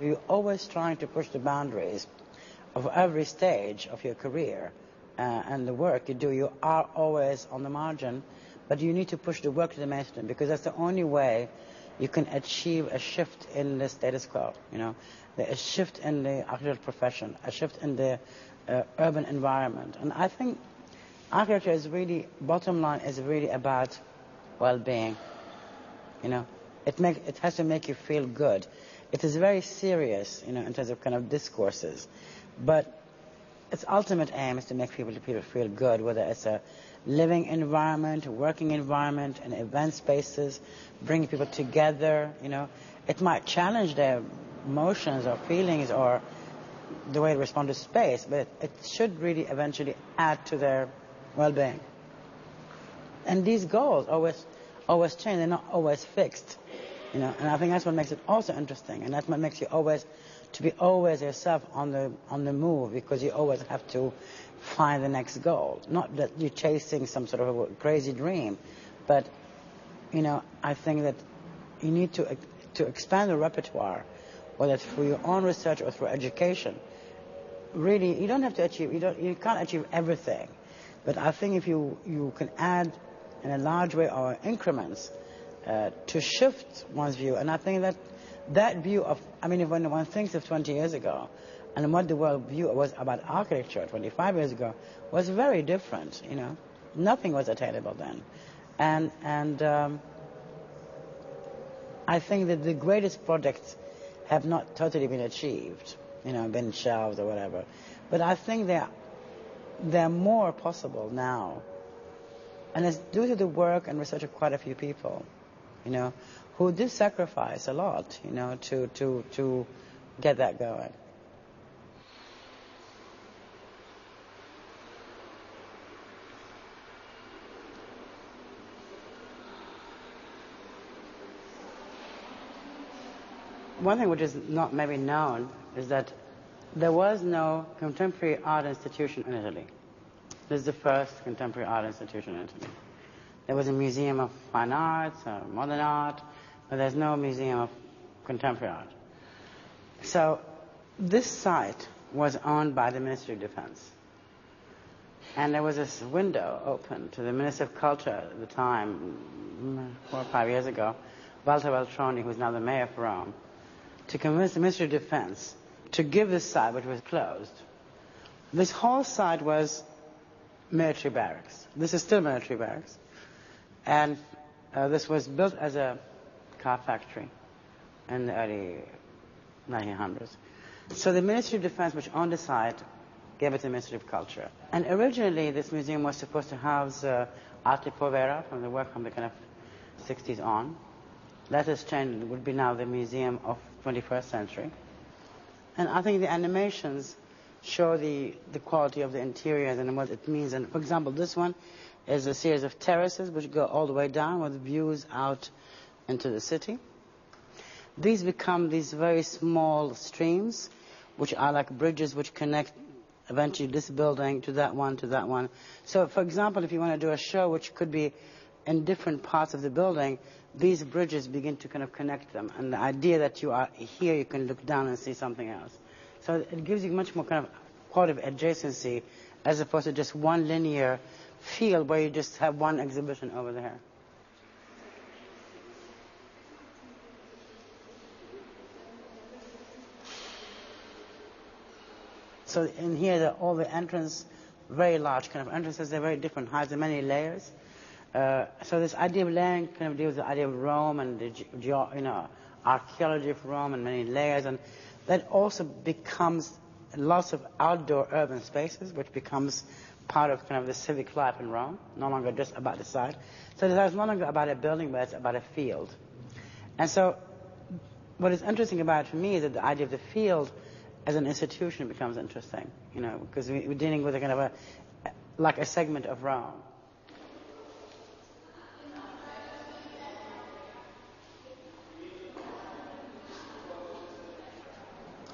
You're always trying to push the boundaries of every stage of your career and the work you do. You are always on the margin, but you need to push the work to the mainstream because that's the only way you can achieve a shift in the status quo, a shift in the architectural profession, a shift in the urban environment. And I think architecture is really, bottom line, is really about well-being. It has to make you feel good. It is very serious, in terms of kind of discourses, but its ultimate aim is to make people feel good, whether it's a living environment, a working environment, and event spaces, bringing people together. It might challenge their emotions or feelings or the way they respond to space, but it should really eventually add to their well-being. And these goals always change. They're not always fixed. And I think that's what makes it also interesting, and that's what makes you always yourself on the move, because you always have to find the next goal. Not that you're chasing some sort of a crazy dream, but I think that you need to expand the repertoire, whether it's through your own research or through education. Really, you don't have to achieve. You can't achieve everything, but I think if you can add in a large way or increments to shift one's view. And I think that view of, when one thinks of 20 years ago and what the world view was about architecture 25 years ago was very different, Nothing was attainable then. And I think that the greatest projects have not totally been achieved, been shelved or whatever. But I think they're more possible now. And it's due to the work and research of quite a few people, who did sacrifice a lot, to get that going. One thing which is not maybe known is that there was no contemporary art institution in Italy. This is the first contemporary art institution in Italy. There was a museum of fine arts, modern art, but there's no museum of contemporary art. So this site was owned by the Ministry of Defense. And there was this window open to the Minister of Culture at the time, 4 or 5 years ago, Walter Veltroni, who's now the mayor of Rome, to convince the Ministry of Defense to give this site, which was closed. This whole site was military barracks. This is still military barracks. And this was built as a car factory in the early 1900s. So the Ministry of Defense, which owned the site, gave it to the Ministry of Culture. And originally, this museum was supposed to house arte povera from the work from the kind of 60s on. That has changed. It would be now the Museum of 21st Century. And I think the animations show the quality of the interiors and what it means. And for example, this one is a series of terraces which go all the way down with views out into the city. These become these very small streams, which are like bridges which connect eventually this building to that one, to that one. So, for example, if you want to do a show which could be in different parts of the building, these bridges begin to kind of connect them. And the idea that you are here, you can look down and see something else. So it gives you much more kind of quality of adjacency as opposed to just one linear field where you just have one exhibition over there. So in here, all the entrance, very large kind of entrances, they're very different heights, there are many layers. So this idea of layering kind of deals with the idea of Rome and the archaeology of Rome and many layers, and that also becomes lots of outdoor urban spaces, which becomes part of kind of the civic life in Rome, no longer just about the site. So it's no longer about a building, but it's about a field. And so what is interesting about it for me is that the idea of the field as an institution becomes interesting, because we're dealing with a kind of like a segment of Rome.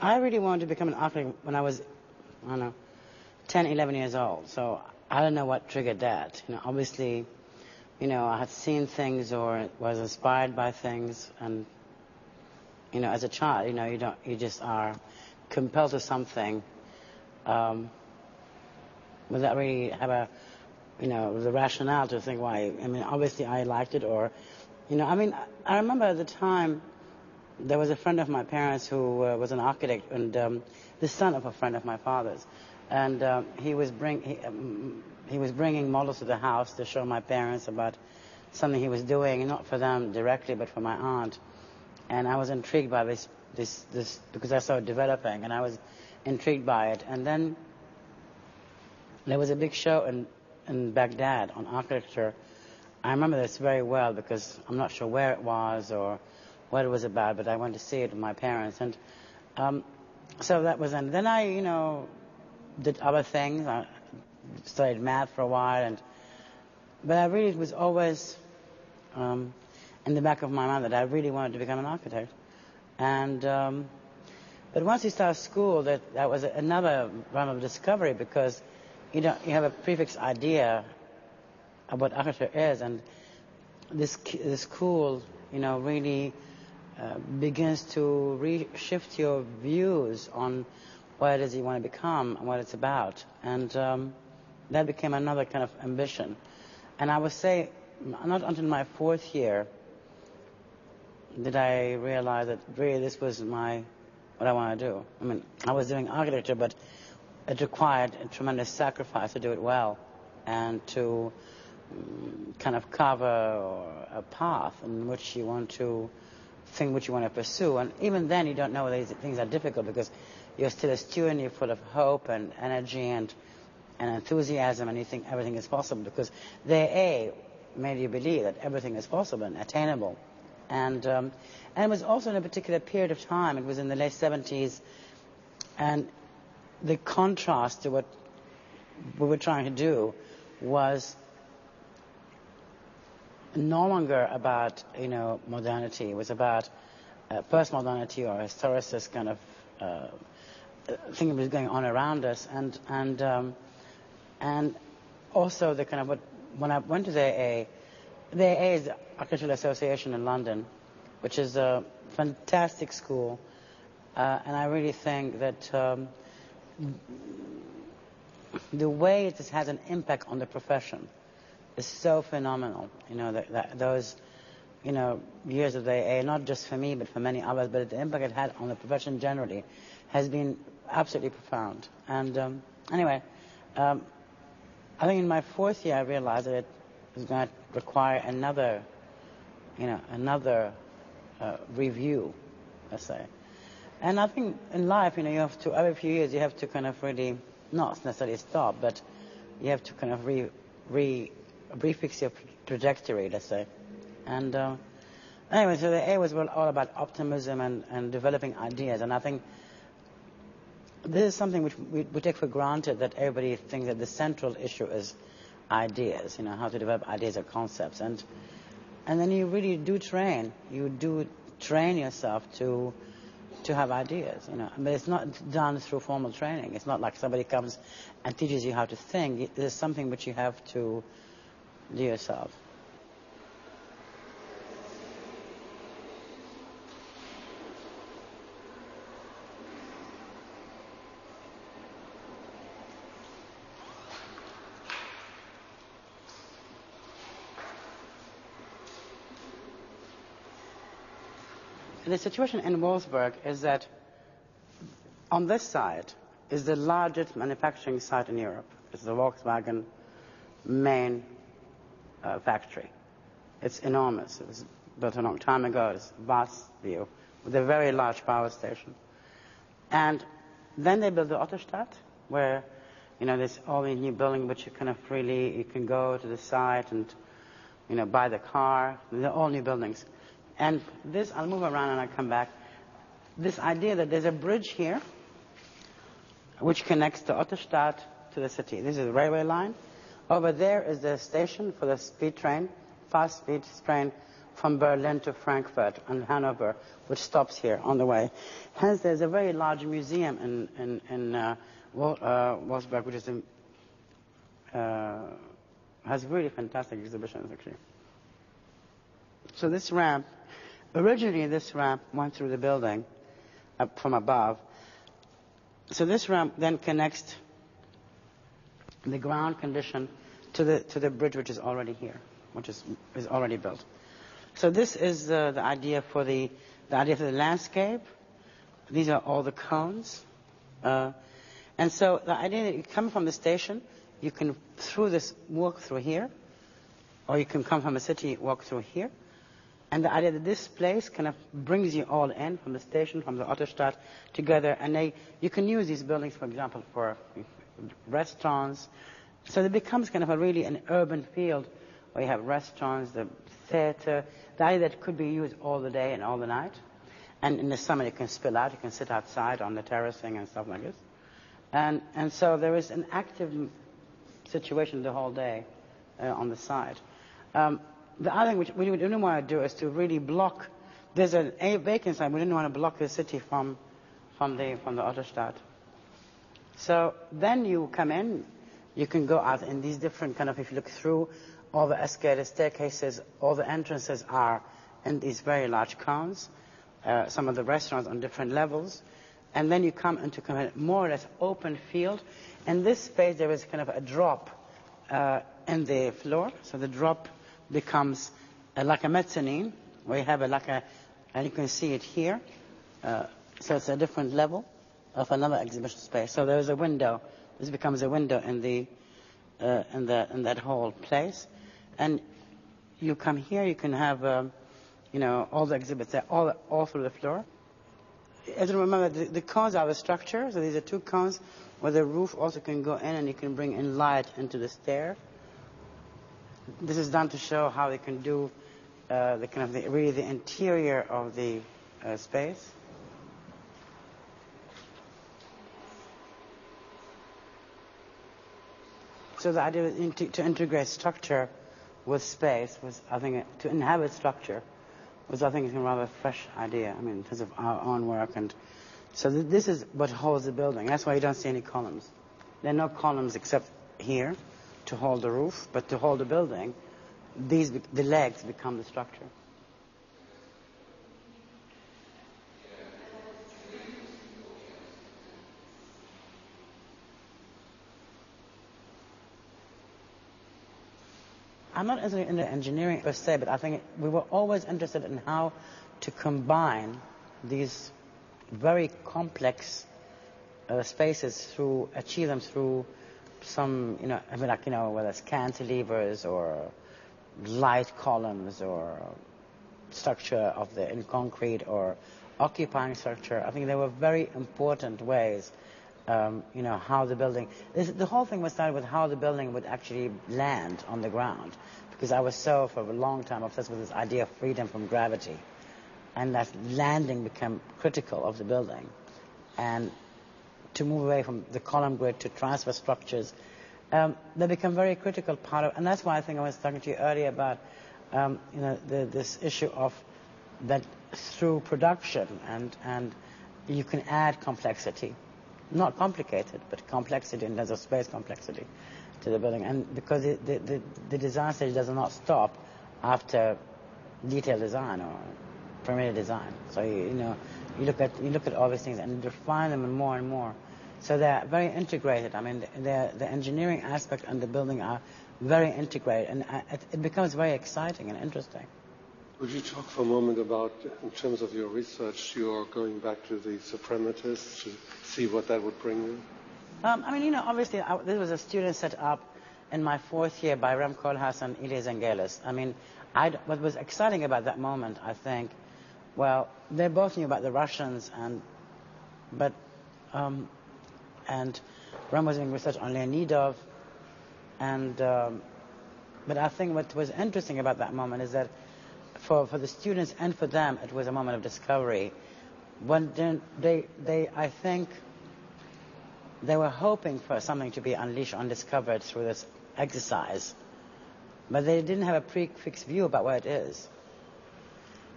I really wanted to become an architect when I was, 10, 11 years old. So I don't know what triggered that. Obviously, I had seen things or was inspired by things, and as a child, you just are compelled to something without really have the rationale to think why. I mean, obviously I liked it, or, I remember at the time there was a friend of my parents who was an architect, and the son of a friend of my father's, and he was bringing models to the house to show my parents about something he was doing, not for them directly, but for my aunt. And I was intrigued by this because I saw it developing, and I was intrigued by it. And then there was a big show in Baghdad on architecture. I remember this very well because I'm not sure where it was or what it was about, but I went to see it with my parents. And so that was, and then I, did other things. I studied math for a while, but I really was always in the back of my mind that I really wanted to become an architect. And but once you start school, that was another realm of discovery, because you have a prefix idea of what architecture is, and this school really begins to shift your views on what it is you want to become and what it's about. And that became another kind of ambition. And I would say not until my fourth year did I realize that really this was what I want to do. I mean, I was doing architecture, but it required a tremendous sacrifice to do it well and to kind of cover a path in which you want to pursue. And even then, you don't know these things are difficult, because you're still a student, you're full of hope and energy and enthusiasm, and you think everything is possible, because they made you believe that everything is possible and attainable. And it was also in a particular period of time. It was in the late 70s, and the contrast to what we were trying to do was no longer about modernity. It was about postmodernity or historicist kind of thing that was going on around us, and also the kind of when I went to the AA is the Architectural Association in London, which is a fantastic school, and I really think that the way it has an impact on the profession is so phenomenal. Those years of the AA, not just for me but for many others, but the impact it had on the profession generally has been absolutely profound. And anyway, I think in my fourth year I realized that it was going to require another review, let's say. And I think in life, you have to, every few years, you have to kind of really, not necessarily stop, but you have to kind of refix your trajectory, let's say. And anyway, so the A was all about optimism and developing ideas. And I think this is something which we take for granted, that everybody thinks that the central issue is ideas, how to develop ideas or concepts. And then you really do train. You do train yourself to have ideas, But it's not done through formal training. It's not like somebody comes and teaches you how to think. There's something which you have to do yourself. The situation in Wolfsburg is that on this side is the largest manufacturing site in Europe. It's the Volkswagen main factory. It's enormous. It was built a long time ago. It's a vast view with a very large power station. And then they built the Ottostadt, where there's all these new buildings which you can go to the site and buy the car. They're all new buildings. And this, I'll move around and I'll come back. This idea that there's a bridge here which connects the Ottostadt to the city. This is the railway line. Over there is the station for the speed train, fast speed train from Berlin to Frankfurt and Hanover, which stops here on the way. Hence, there's a very large museum in Wolfsburg, which has really fantastic exhibitions, actually. So this ramp, Originally, this ramp went through the building up from above. So this ramp then connects the ground condition to the bridge, which is already here, which is already built. So this is the idea for the idea for the landscape. These are all the cones. And so the idea that you come from the station, you can walk through here, or you can come from the city, walk through here. And the idea that this place kind of brings you all in from the station, from the Autostadt together. And you can use these buildings, for example, for restaurants. So it becomes kind of really an urban field where you have restaurants, the theater, the idea that it could be used all the day and all the night. And in the summer you can spill out, you can sit outside on the terracing and stuff like this. And so there is an active situation the whole day on the side. The other thing which we didn't want to do is to really block. There's a vacant side. We didn't want to block the city from the Autostadt. So then you come in. You can go out in these different kind of. If you look through all the escalators, staircases, all the entrances are in these very large cones. Some of the restaurants on different levels, and then you come into kind of more or less open field. In this space, there is kind of a drop in the floor. So the drop becomes like a mezzanine, where you have and you can see it here. So it's a different level of another exhibition space. So there is a window. This becomes a window in that whole place, and you come here. You can have all the exhibits there, all through the floor. As you remember, the cones are the structure. So these are two cones where the roof also can go in, and you can bring in light into the stair. This is done to show how they can do the interior of the space. So the idea to integrate structure with space was, I think, to inhabit structure was, I think, a rather fresh idea. I mean, in terms of our own work. And so this is what holds the building. That's why you don't see any columns. There are no columns except here to hold the roof, but to hold the building, the legs become the structure. I'm not interested in the engineering per se, but I think we were always interested in how to combine these very complex spaces achieve them through some, whether it's cantilevers or light columns or structure in concrete or occupying structure. I think they were very important ways, how the building. The whole thing was started with how the building would actually land on the ground, because I was so, for a long time, obsessed with this idea of freedom from gravity, and that landing became critical of the building, and to move away from the column grid to transfer structures, they become very critical part of, and that's why I think I was talking to you earlier about, this issue of that through production and you can add complexity, not complicated, but complexity in terms of space complexity to the building, and because the design stage does not stop after detailed design or preliminary design. So you look at all these things and refine them more and more. So they're very integrated. I mean, the engineering aspect and the building are very integrated, and it becomes very exciting and interesting. Would you talk for a moment about, in terms of your research, you're going back to the suprematists to see what that would bring you? Obviously, this was a student set up in my fourth year by Rem Koolhaas and Elie Zengelis. I mean, what was exciting about that moment, I think, well, they both knew about the Russians, but Rem was doing research on Leonidov, but I think what was interesting about that moment is that for the students and for them, it was a moment of discovery. When I think they were hoping for something to be unleashed, undiscovered through this exercise, but they didn't have a prefixed view about what it is.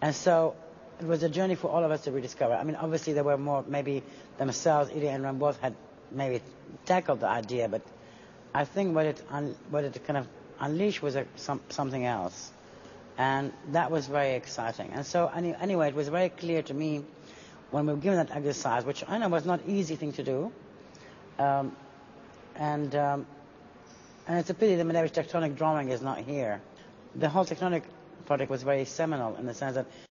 And so it was a journey for all of us to rediscover. I mean, obviously there were more, maybe themselves, Elie and Rem both had maybe tackled the idea, but I think what it kind of unleashed was something else. And that was very exciting. And so anyway, it was very clear to me when we were given that exercise, which I know was not an easy thing to do, and it's a pity that Menderes tectonic drawing is not here. The whole tectonic project was very seminal in the sense that